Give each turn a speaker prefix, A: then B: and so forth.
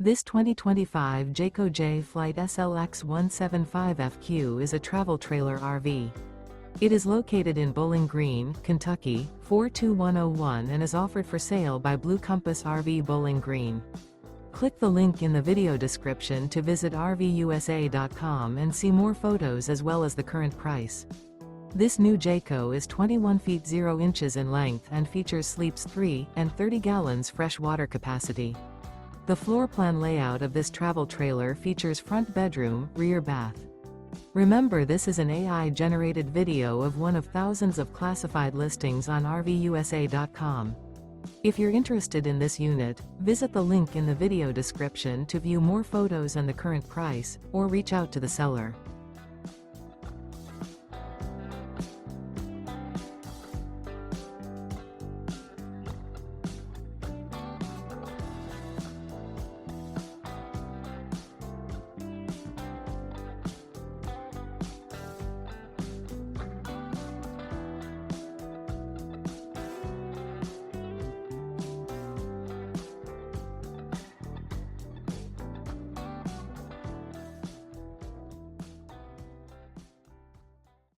A: This 2025 Jayco Jay Flight SLX 175FQ is a travel trailer RV. It is located in Bowling Green, Kentucky, 42101 and is offered for sale by Blue Compass RV Bowling Green. Click the link in the video description to visit RVUSA.com and see more photos as well as the current price. This new Jayco is 21 feet 0 inches in length and features sleeps 3 and 30 gallons fresh water capacity. The floor plan layout of this travel trailer features front bedroom, rear bath. Remember, this is an AI-generated video of one of thousands of classified listings on RVUSA.com. If you're interested in this unit, visit the link in the video description to view more photos and the current price, or reach out to the seller.